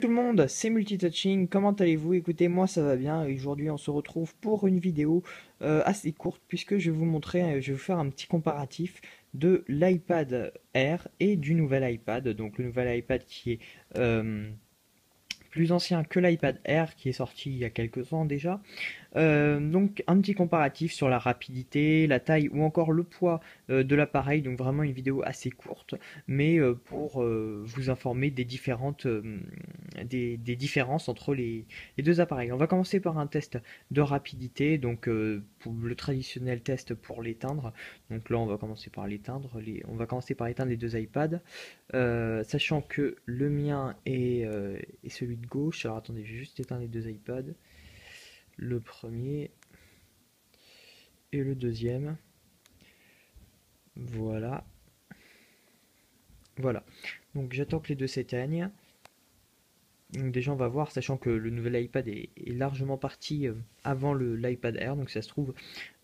Tout le monde, c'est Multitouching, comment allez-vous? Écoutez, moi ça va bien et aujourd'hui on se retrouve pour une vidéo assez courte puisque je vais vous montrer, je vais vous faire un petit comparatif de l'iPad Air et du nouvel iPad. Donc le nouvel iPad qui est plus ancien que l'iPad Air qui est sorti il y a quelques ans déjà. Donc un petit comparatif sur la rapidité, la taille ou encore le poids de l'appareil. Donc vraiment une vidéo assez courte, mais pour vous informer des différences entre les deux appareils. On va commencer par un test de rapidité, donc pour le traditionnel test pour l'éteindre. Donc là on va commencer par l'éteindre. On va commencer par éteindre les deux iPads, sachant que le mien est celui de gauche. Alors attendez, je vais juste éteindre les deux iPads. Le premier et le deuxième. Voilà. Voilà. Donc j'attends que les deux s'éteignent. Donc déjà on va voir, sachant que le nouvel iPad est largement parti avant l'iPad Air, donc ça se trouve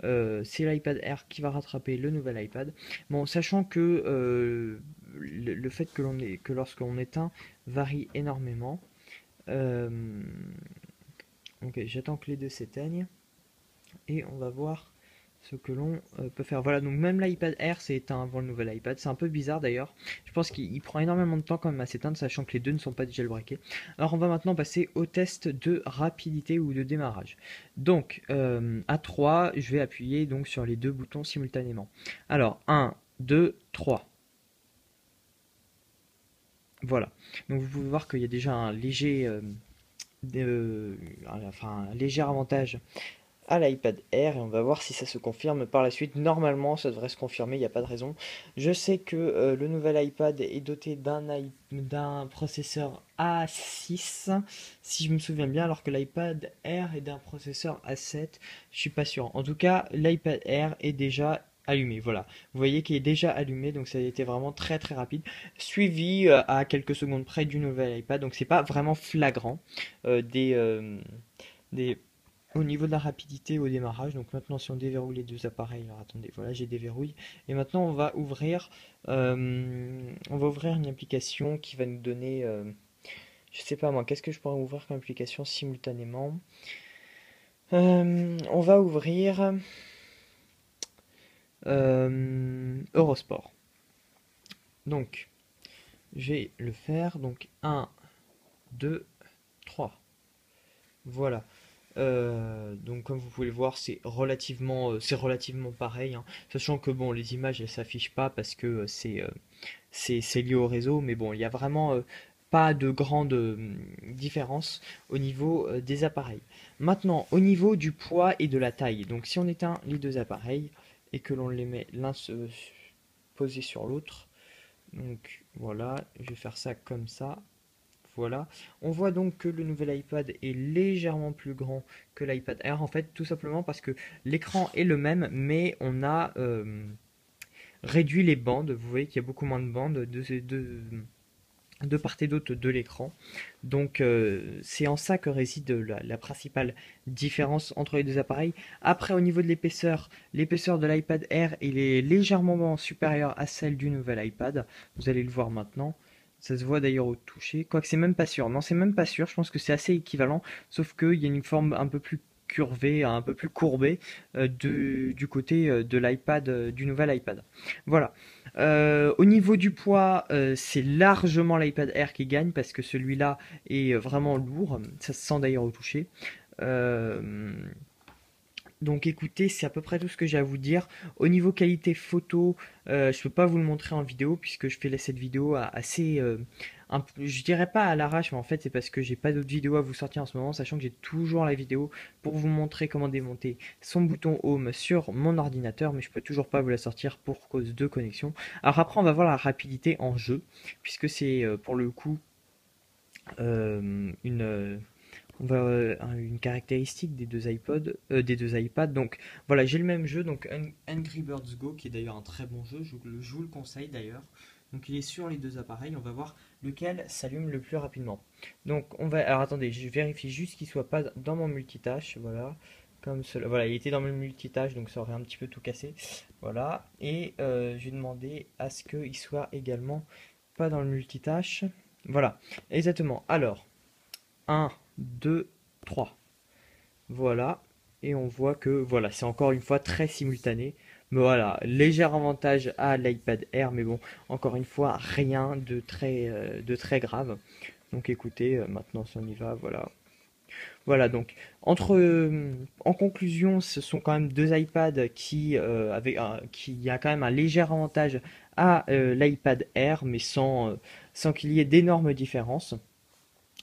c'est l'iPad Air qui va rattraper le nouvel iPad. Bon, sachant que le fait que lorsqu'on éteint varie énormément. Euh, ok, j'attends que les deux s'éteignent et on va voir ce que l'on peut faire. Voilà, donc même l'iPad Air s'est éteint avant le nouvel iPad. C'est un peu bizarre d'ailleurs. Je pense qu'il prend énormément de temps quand même à s'éteindre, sachant que les deux ne sont pas jailbreakés. Alors on va maintenant passer au test de rapidité ou de démarrage. Donc à 3, je vais appuyer donc sur les deux boutons simultanément. Alors 1, 2, 3. Voilà. Donc vous pouvez voir qu'il y a déjà un léger avantage à l'iPad Air et on va voir si ça se confirme par la suite. Normalement, ça devrait se confirmer, il n'y a pas de raison. Je sais que le nouvel iPad est doté d'un processeur A6, si je me souviens bien, alors que l'iPad Air est d'un processeur A7. Je suis pas sûr. En tout cas, l'iPad Air est déjà allumé. Voilà, vous voyez qu'il est déjà allumé, donc ça a été vraiment très très rapide, suivi à quelques secondes près du nouvel iPad. Donc c'est pas vraiment flagrant euh, des euh, des au niveau de la rapidité au démarrage. Donc maintenant si on déverrouille les deux appareils, alors attendez, voilà, j'ai déverrouillé. Et maintenant on va ouvrir une application qui va nous donner, je sais pas moi, qu'est-ce que je pourrais ouvrir comme application simultanément. On va ouvrir Eurosport. Donc je vais le faire. Donc un, 2, 3. Voilà. Donc comme vous pouvez le voir, c'est relativement pareil, hein. Sachant que bon, les images elles s'affichent pas parce que c'est lié au réseau, mais bon, il y a vraiment pas de grande différence au niveau des appareils. Maintenant, au niveau du poids et de la taille. Donc si on éteint les deux appareils et que l'on les met l'un posé sur l'autre, donc voilà, je vais faire ça comme ça. Voilà. On voit donc que le nouvel iPad est légèrement plus grand que l'iPad Air, en fait, tout simplement parce que l'écran est le même, mais on a réduit les bandes. Vous voyez qu'il y a beaucoup moins de bandes de part et d'autre de l'écran. Donc c'est en ça que réside la principale différence entre les deux appareils. Après, au niveau de l'épaisseur de l'iPad Air, il est légèrement supérieure à celle du nouvel iPad. Vous allez le voir maintenant. Ça se voit d'ailleurs au toucher. Quoique c'est même pas sûr. Non, c'est même pas sûr. Je pense que c'est assez équivalent. Sauf qu'il y a une forme un peu plus curvée, un peu plus courbée du côté de l'iPad, du nouvel iPad. Voilà. Au niveau du poids, c'est largement l'iPad Air qui gagne parce que celui-là est vraiment lourd. Ça se sent d'ailleurs au toucher. Euh, donc écoutez, c'est à peu près tout ce que j'ai à vous dire. Au niveau qualité photo, je peux pas vous le montrer en vidéo puisque je fais cette vidéo assez, je dirais pas à l'arrache, mais en fait c'est parce que j'ai pas d'autres vidéos à vous sortir en ce moment, sachant que j'ai toujours la vidéo pour vous montrer comment démonter son bouton Home sur mon ordinateur, mais je peux toujours pas vous la sortir pour cause de connexion. Alors après on va voir la rapidité en jeu, puisque c'est pour le coup une une caractéristique des deux iPads. Donc voilà, j'ai le même jeu, donc Angry Birds Go, qui est d'ailleurs un très bon jeu, je vous le conseille d'ailleurs. Donc il est sur les deux appareils, on va voir lequel s'allume le plus rapidement. Donc on va, alors attendez, je vérifie juste qu'il soit pas dans mon multitâche, voilà. Comme cela, voilà, il était dans mon multitâche, donc ça aurait un petit peu tout cassé. Voilà, et je vais demander à ce qu'il soit également pas dans le multitâche. Voilà, exactement. Alors, 1, 2, 3. Voilà. Et on voit que voilà, c'est encore une fois très simultané. Mais voilà, léger avantage à l'iPad Air, mais bon, encore une fois, rien de très grave. Donc écoutez, maintenant si on y va, voilà. Voilà, donc en conclusion, ce sont quand même deux iPads qui a quand même un léger avantage à l'iPad Air, mais sans qu'il y ait d'énormes différences.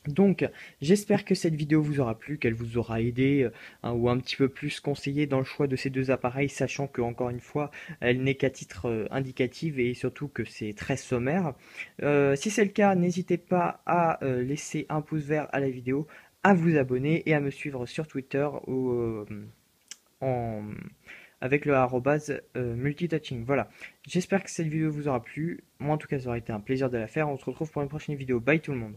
Donc, j'espère que cette vidéo vous aura plu, qu'elle vous aura aidé hein, ou un petit peu plus conseillé dans le choix de ces deux appareils, sachant que encore une fois, elle n'est qu'à titre indicatif et surtout que c'est très sommaire. Si c'est le cas, n'hésitez pas à laisser un pouce vert à la vidéo, à vous abonner et à me suivre sur Twitter en, avec le arrobase multitouching. Voilà. J'espère que cette vidéo vous aura plu. Moi, en tout cas, ça aurait été un plaisir de la faire. On se retrouve pour une prochaine vidéo. Bye tout le monde.